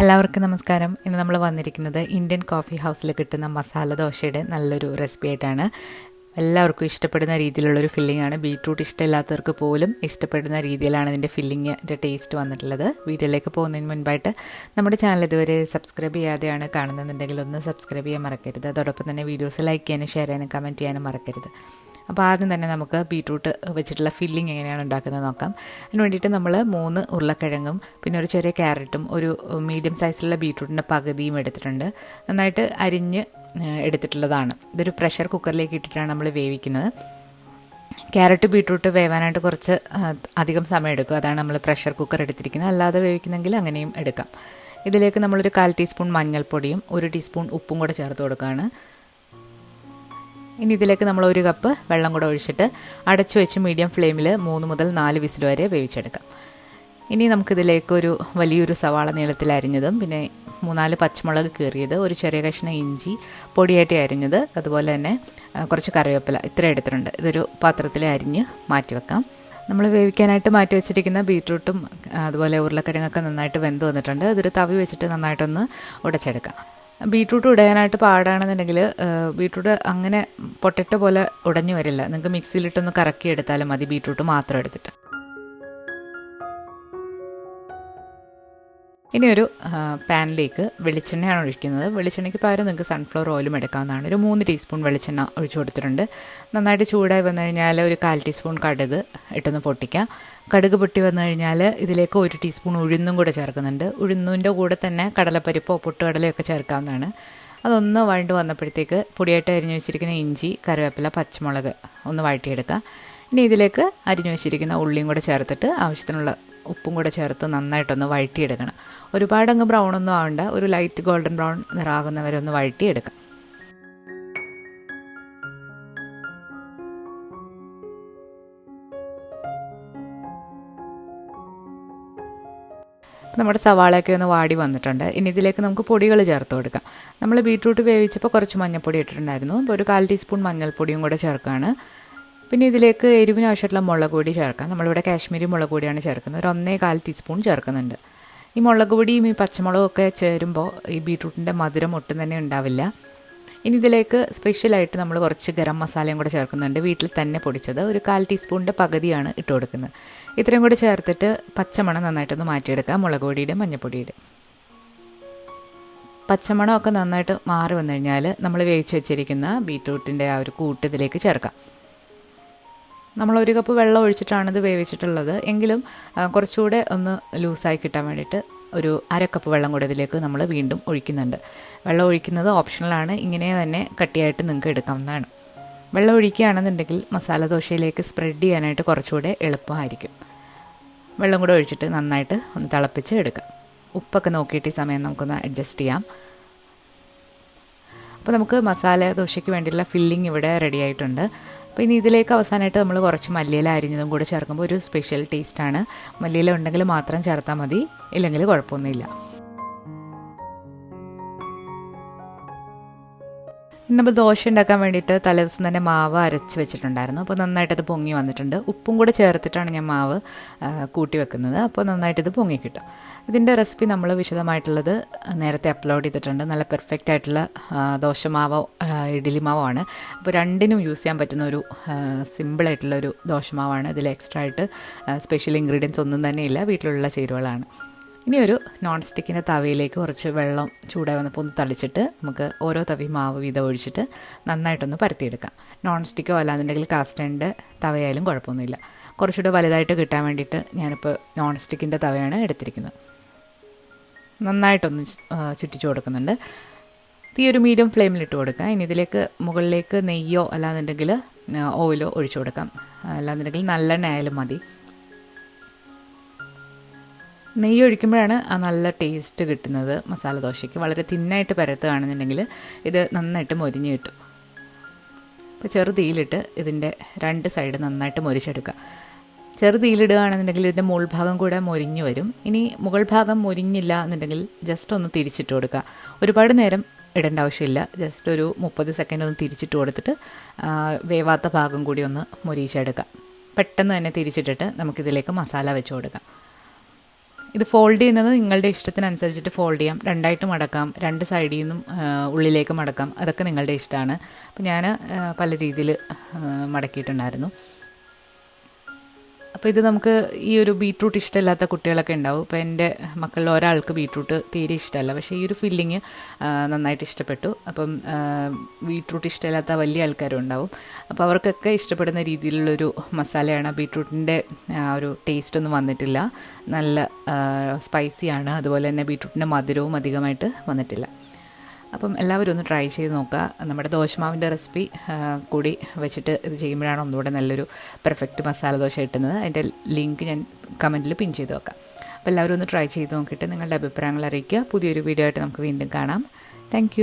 എല്ലാവർക്കും നമസ്കാരം. ഇന്ന് നമ്മൾ വന്നിരിക്കുന്നത് ഇന്ത്യൻ കോഫി ഹൗസിൽ കിട്ടുന്ന മസാല ദോശയുടെ നല്ലൊരു റെസിപ്പി ആയിട്ടാണ്. എല്ലാവർക്കും ഇഷ്ടപ്പെടുന്ന രീതിയിലുള്ളൊരു ഫില്ലിംഗ് ആണ്. ബീട്രൂട്ട് ഇഷ്ടമില്ലാത്തവർക്ക് പോലും ഇഷ്ടപ്പെടുന്ന രീതിയിലാണ് ഇതിൻ്റെ ഫില്ലിങ്ങിൻ്റെ ടേസ്റ്റ് വന്നിട്ടുള്ളത്. വീഡിയോയിലേക്ക് പോകുന്നതിന് മുൻപായിട്ട് നമ്മുടെ ചാനൽ ഇതുവരെ സബ്സ്ക്രൈബ് ചെയ്യാതെയാണ് കാണുന്നതെന്നുണ്ടെങ്കിൽ ഒന്ന് സബ്സ്ക്രൈബ് ചെയ്യാൻ മറക്കരുത്. അതോടൊപ്പം തന്നെ വീഡിയോസ് ലൈക്ക് ചെയ്യാനും ഷെയർ ചെയ്യാനും കമൻറ്റ് ചെയ്യാനും മറക്കരുത്. അപ്പോൾ ആദ്യം തന്നെ നമുക്ക് ബീട്രൂട്ട് വെച്ചിട്ടുള്ള ഫില്ലിംഗ് എങ്ങനെയാണ് ഉണ്ടാക്കുന്നത് നോക്കാം. അതിന് വേണ്ടിയിട്ട് നമ്മൾ 3 ഉരുളക്കിഴങ്ങും പിന്നെ ഒരു ചെറിയ ക്യാരറ്റും ഒരു മീഡിയം സൈസിലുള്ള ബീട്രൂട്ടിൻ്റെ പകുതിയും എടുത്തിട്ടുണ്ട്. നന്നായിട്ട് അരിഞ്ഞ് എടുത്തിട്ടുള്ളതാണ്. ഇതൊരു പ്രഷർ കുക്കറിലേക്ക് ഇട്ടിട്ടാണ് നമ്മൾ വേവിക്കുന്നത്. ക്യാരറ്റ് ബീട്രൂട്ട് വേവാനായിട്ട് കുറച്ച് അധികം സമയം എടുക്കും. അതാണ് നമ്മൾ പ്രഷർ കുക്കർ എടുത്തിരിക്കുന്നത്. അല്ലാതെ വേവിക്കുന്നെങ്കിൽ അങ്ങനെയും എടുക്കാം. ഇതിലേക്ക് നമ്മളൊരു 1/4 ടീസ്പൂൺ മഞ്ഞൾപ്പൊടിയും 1 ടീസ്പൂൺ ഉപ്പും കൂടെ ചേർത്ത് കൊടുക്കുകയാണ്. ഇനി ഇതിലേക്ക് നമ്മൾ 1 കപ്പ് വെള്ളം കൂടെ ഒഴിച്ചിട്ട് അടച്ചു വെച്ച് മീഡിയം ഫ്ലെയിമിൽ 3 മുതൽ 4 വിസിൽ വരെ വേവിച്ചെടുക്കാം. ഇനി നമുക്കിതിലേക്ക് ഒരു വലിയൊരു സവാള നീളത്തിൽ അരിഞ്ഞതും പിന്നെ 3-4 പച്ചമുളക് കീറിയത്, ഒരു ചെറിയ കഷ്ണം ഇഞ്ചി പൊടിയായിട്ട് അരിഞ്ഞത്, അതുപോലെ തന്നെ കുറച്ച് കറിവേപ്പില ഇത്ര എടുത്തിട്ടുണ്ട്. ഇതൊരു പാത്രത്തിൽ അരിഞ്ഞ് മാറ്റി വെക്കാം. നമ്മൾ വേവിക്കാനായിട്ട് മാറ്റി വെച്ചിരിക്കുന്ന ബീട്രൂട്ടും അതുപോലെ ഉരുളക്കിഴങ്ങൊക്കെ നന്നായിട്ട് വെന്ത് വന്നിട്ടുണ്ട്. ഇതൊരു തവി വെച്ചിട്ട് നന്നായിട്ടൊന്ന് ഉടച്ചെടുക്കാം. ബീട്രൂട്ട് ഉടയാനായിട്ട് പാടാണെന്നുണ്ടെങ്കിൽ ബീട്രൂട്ട് അങ്ങനെ പൊട്ടറ്റോ പോലെ ഉടഞ്ഞു വരില്ല. നിങ്ങൾക്ക് മിക്സിയിലിട്ടൊന്ന് കറക്കി എടുത്താലും മതി, ബീട്രൂട്ട് മാത്രം എടുത്തിട്ട്. ഇനി ഒരു പാനിലേക്ക് വെളിച്ചെണ്ണയാണ് ഒഴിക്കുന്നത്. വെളിച്ചെണ്ണയ്ക്ക് പകരം നിങ്ങൾക്ക് സൺഫ്ലവർ ഓയിലും എടുക്കാവുന്നതാണ്. ഒരു 3 ടീസ്പൂൺ വെളിച്ചെണ്ണ ഒഴിച്ചു കൊടുത്തിട്ടുണ്ട്. നന്നായിട്ട് ചൂടായി വന്നു കഴിഞ്ഞാൽ ഒരു 1/4 ടീസ്പൂൺ കടുക് ഇട്ടൊന്ന് പൊട്ടിക്കാം. കടുക് പൊട്ടി വന്നു കഴിഞ്ഞാൽ ഇതിലേക്ക് 1 ടീസ്പൂൺ ഉഴുന്നും കൂടെ ചേർക്കുന്നുണ്ട്. ഉഴുന്നിൻ്റെ കൂടെ തന്നെ കടലപ്പരിപ്പോ പൊട്ടുകടലയോ ഒക്കെ ചേർക്കാവുന്നതാണ്. അതൊന്ന് വഴണ്ട് വന്നപ്പോഴത്തേക്ക് പൊടിയായിട്ട് അരിഞ്ഞു വെച്ചിരിക്കുന്ന ഇഞ്ചി, കറിവേപ്പില, പച്ചമുളക് ഒന്ന് വഴറ്റിയെടുക്കാം. ഇനി ഇതിലേക്ക് അരിഞ്ഞു വെച്ചിരിക്കുന്ന ഉള്ളിയും കൂടെ ചേർത്തിട്ട് ആവശ്യത്തിനുള്ള ഉപ്പും കൂടെ ചേർത്ത് നന്നായിട്ടൊന്ന് വഴറ്റിയെടുക്കണം. ഒരുപാടങ്ങ് ബ്രൗണൊന്നും ആവണ്ട, ഒരു ലൈറ്റ് ഗോൾഡൻ ബ്രൗൺ നിറാകുന്നവരെ ഒന്ന് വഴറ്റിയെടുക്കാം. നമ്മുടെ സവാളയൊക്കെ ഒന്ന് വാടി വന്നിട്ടുണ്ട്. ഇനി ഇതിലേക്ക് നമുക്ക് പൊടികൾ ചേർത്ത് കൊടുക്കാം. നമ്മൾ ബീട്രൂട്ട് വേവിച്ചപ്പോൾ കുറച്ച് മഞ്ഞൾപ്പൊടി ഇട്ടിട്ടുണ്ടായിരുന്നു. അപ്പോൾ ഒരു 1/4 ടീസ്പൂൺ മഞ്ഞൾപ്പൊടിയും കൂടെ ചേർക്കുകയാണ്. പിന്നെ ഇതിലേക്ക് എരിവിന് ആവശ്യമായിട്ടുള്ള മുളക് പൊടി ചേർക്കാം. നമ്മളിവിടെ കാശ്മീരി മുളക് പൊടിയാണ് ചേർക്കുന്നത്. ഒരു 1/4 ടീസ്പൂൺ ചേർക്കുന്നുണ്ട്. ഈ മുളക് പൊടിയും ഈ പച്ചമുളകും ഒക്കെ ചേരുമ്പോൾ ഈ ബീട്രൂട്ടിൻ്റെ മധുരം ഒട്ടും തന്നെ ഉണ്ടാവില്ല. ഇനി ഇതിലേക്ക് സ്പെഷ്യലായിട്ട് നമ്മൾ കുറച്ച് ഗരം മസാലയും കൂടെ ചേർക്കുന്നുണ്ട്. വീട്ടിൽ തന്നെ പൊടിച്ചത് ഒരു 1/4 ടീസ്പൂണിൻ്റെ പകുതിയാണ് ഇട്ട് കൊടുക്കുന്നത്. ഇത്രയും കൂടി ചേർത്തിട്ട് പച്ചമണം നന്നായിട്ടൊന്ന് മാറ്റിയെടുക്കാം. മുളക് പൊടിയുടെ മഞ്ഞൾപ്പൊടിയുടെ പച്ചമണമൊക്കെ നന്നായിട്ട് മാറി വന്നു കഴിഞ്ഞാൽ നമ്മൾ വേവിച്ച് വെച്ചിരിക്കുന്ന ബീട്രൂട്ടിൻ്റെ ആ ഒരു കൂട്ട് ഇതിലേക്ക് ചേർക്കാം. നമ്മൾ 1 കപ്പ് വെള്ളം ഒഴിച്ചിട്ടാണ് ഇത് വേവിച്ചിട്ടുള്ളത്. എങ്കിലും കുറച്ചുകൂടെ ഒന്ന് ലൂസായി കിട്ടാൻ വേണ്ടിയിട്ട് ഒരു 1/2 കപ്പ് വെള്ളം കൂടെ ഇതിലേക്ക് നമ്മൾ വീണ്ടും ഒഴിക്കുന്നുണ്ട്. വെള്ളം ഒഴിക്കുന്നത് ഓപ്ഷണലാണ്. ഇങ്ങനെ തന്നെ കട്ടിയായിട്ട് നിങ്ങൾക്ക് എടുക്കാവുന്നതാണ്. വെള്ളം ഒഴിക്കുകയാണെന്നുണ്ടെങ്കിൽ മസാല ദോശയിലേക്ക് സ്പ്രെഡ് ചെയ്യാനായിട്ട് കുറച്ചുകൂടെ എളുപ്പമായിരിക്കും. വെള്ളം കൂടെ ഒഴിച്ചിട്ട് നന്നായിട്ട് ഒന്ന് തിളപ്പിച്ച് എടുക്കാം. ഉപ്പൊക്കെ നോക്കിയിട്ട് ഈ സമയം നമുക്കൊന്ന് അഡ്ജസ്റ്റ് ചെയ്യാം. അപ്പോൾ നമുക്ക് മസാല ദോശയ്ക്ക് വേണ്ടിയുള്ള ഫില്ലിംഗ് ഇവിടെ റെഡി ആയിട്ടുണ്ട്. അപ്പോൾ ഇനി ഇതിലേക്ക് അവസാനമായിട്ട് നമ്മൾ കുറച്ച് മല്ലിയില അരിഞ്ഞതും കൂടെ ചേർക്കുമ്പോൾ ഒരു സ്പെഷ്യൽ ടേസ്റ്റാണ്. മല്ലിയില ഉണ്ടെങ്കിൽ മാത്രം ചേർത്താൽ മതി, ഇല്ലെങ്കിൽ കുഴപ്പമൊന്നുമില്ല. നമ്മൾ ദോശ ഉണ്ടാക്കാൻ വേണ്ടിയിട്ട് തലേദിവസം തന്നെ മാവ് അരച്ച് വെച്ചിട്ടുണ്ടായിരുന്നു. അപ്പോൾ നന്നായിട്ടത് പൊങ്ങി വന്നിട്ടുണ്ട്. ഉപ്പും കൂടെ ചേർത്തിട്ടാണ് ഞാൻ മാവ് കൂട്ടി വെക്കുന്നത്. അപ്പോൾ നന്നായിട്ടിത് പൊങ്ങി കിട്ടും. ഇതിൻ്റെ റെസിപ്പി നമ്മൾ വിശദമായിട്ടുള്ളത് നേരത്തെ അപ്ലോഡ് ചെയ്തിട്ടുണ്ട്. നല്ല പെർഫെക്റ്റ് ആയിട്ടുള്ള ദോശമാവോ ഇഡ്ഡലി മാവോ ആണ്. അപ്പോൾ രണ്ടിനും യൂസ് ചെയ്യാൻ പറ്റുന്ന ഒരു സിമ്പിളായിട്ടുള്ളൊരു ദോശമാവാണ്. ഇതിൽ എക്സ്ട്രാ ആയിട്ട് സ്പെഷ്യൽ ഇൻഗ്രീഡിയൻസ് ഒന്നും തന്നെ ഇല്ല, വീട്ടിലുള്ള ചേരുവകളാണ്. ഇനി ഒരു നോൺ സ്റ്റിക്കിൻ്റെ തവയിലേക്ക് കുറച്ച് വെള്ളം ചൂടായി വന്നപ്പോൾ ഒന്ന് തളിച്ചിട്ട് നമുക്ക് ഓരോ തവി മാവ് വീതം ഒഴിച്ചിട്ട് നന്നായിട്ടൊന്ന് പരത്തിയെടുക്കാം. നോൺ സ്റ്റിക്കോ അല്ലാന്നുണ്ടെങ്കിൽ കാസ്റ്റേണിൻ്റെ തവയായാലും കുഴപ്പമൊന്നുമില്ല. കുറച്ചുകൂടെ വലുതായിട്ട് കിട്ടാൻ വേണ്ടിയിട്ട് ഞാനിപ്പോൾ നോൺ സ്റ്റിക്കിൻ്റെ തവയാണ് എടുത്തിരിക്കുന്നത്. നന്നായിട്ടൊന്ന് ചുറ്റിച്ചു കൊടുക്കുന്നുണ്ട്. തീ ഒരു മീഡിയം ഫ്ലെയിമിലിട്ട് കൊടുക്കാം. ഇനി ഇതിലേക്ക് മുകളിലേക്ക് നെയ്യോ അല്ലാന്നുണ്ടെങ്കിൽ ഓയിലോ ഒഴിച്ചു കൊടുക്കാം. അല്ലാന്നുണ്ടെങ്കിൽ നല്ലെണ്ണ ആയാലും മതി. നെയ്യ് ഒഴിക്കുമ്പോഴാണ് ആ നല്ല ടേസ്റ്റ് കിട്ടുന്നത് മസാല ദോശയ്ക്ക്. വളരെ തിന്നായിട്ട് പരത്തുകയാണെന്നുണ്ടെങ്കിൽ ഇത് നന്നായിട്ട് മൊരിഞ്ഞ് കിട്ടും. ഇപ്പോൾ ചെറുതീയിലിട്ട് ഇതിൻ്റെ 2 സൈഡ് നന്നായിട്ട് മൊരിച്ചെടുക്കുക. ചെറുതീയിലിടുകയാണെന്നുണ്ടെങ്കിൽ ഇതിൻ്റെ മുകൾ ഭാഗം കൂടെ മൊരിഞ്ഞ് വരും. ഇനി മുകൾ ഭാഗം മൊരിഞ്ഞില്ല എന്നുണ്ടെങ്കിൽ ജസ്റ്റ് ഒന്ന് തിരിച്ചിട്ട് കൊടുക്കുക. ഒരുപാട് നേരം ഇടേണ്ട ആവശ്യമില്ല. ജസ്റ്റ് ഒരു 30 സെക്കൻഡ് ഒന്ന് തിരിച്ചിട്ട് കൊടുത്തിട്ട് വേവാത്ത ഭാഗം കൂടി ഒന്ന് മൊരിച്ചെടുക്കുക. പെട്ടെന്ന് തന്നെ തിരിച്ചിട്ടിട്ട് നമുക്കിതിലേക്ക് മസാല വെച്ച് കൊടുക്കാം. ഇത് ഫോൾഡ് ചെയ്യുന്നത് നിങ്ങളുടെ ഇഷ്ടത്തിനനുസരിച്ചിട്ട് ഫോൾഡ് ചെയ്യാം. രണ്ടായിട്ട് മടക്കാം, രണ്ട് സൈഡിൽ നിന്നും ഉള്ളിലേക്ക് മടക്കാം. അതൊക്കെ നിങ്ങളുടെ ഇഷ്ടമാണ്. അപ്പോൾ ഞാൻ പല രീതിയിൽ മടക്കിയിട്ടുണ്ടായിരുന്നു. അപ്പോൾ ഇത് നമുക്ക് ഈ ഒരു ബീട്രൂട്ട് ഇഷ്ടമില്ലാത്ത കുട്ടികളൊക്കെ ഉണ്ടാവും. ഇപ്പോൾ എൻ്റെ മക്കളിൽ ഒരാൾക്ക് ബീട്രൂട്ട് തീരെ ഇഷ്ടമല്ല, പക്ഷേ ഈ ഒരു ഫില്ലിങ് നന്നായിട്ട് ഇഷ്ടപ്പെട്ടു. അപ്പം ബീട്രൂട്ട് ഇഷ്ടമില്ലാത്ത വലിയ ആൾക്കാരും ഉണ്ടാവും. അപ്പോൾ അവർക്കൊക്കെ ഇഷ്ടപ്പെടുന്ന രീതിയിലുള്ളൊരു മസാലയാണ്. ബീട്രൂട്ടിൻ്റെ ഒരു ടേസ്റ്റൊന്നും വന്നിട്ടില്ല, നല്ല സ്പൈസിയാണ്. അതുപോലെ തന്നെ ബീട്രൂട്ടിൻ്റെ മധുരവും അധികമായിട്ട് വന്നിട്ടില്ല. അപ്പം എല്ലാവരും ഒന്ന് ട്രൈ ചെയ്ത് നോക്കുക. നമ്മുടെ ദോശമാവിൻ്റെ റെസിപ്പി കൂടി വെച്ചിട്ട് ഇത് ചെയ്യുമ്പോഴാണ് ഒന്നുകൂടെ നല്ലൊരു പെർഫെക്റ്റ് മസാല ദോശ കിട്ടുന്നത്. അതിൻ്റെ ലിങ്ക് ഞാൻ കമൻറ്റിൽ പിൻ ചെയ്ത് വെക്കാം. അപ്പോൾ എല്ലാവരും ഒന്ന് ട്രൈ ചെയ്ത് നോക്കിയിട്ട് നിങ്ങളുടെ അഭിപ്രായങ്ങൾ അറിയിക്കുക. പുതിയൊരു വീഡിയോ ആയിട്ട് നമുക്ക് വീണ്ടും കാണാം. താങ്ക്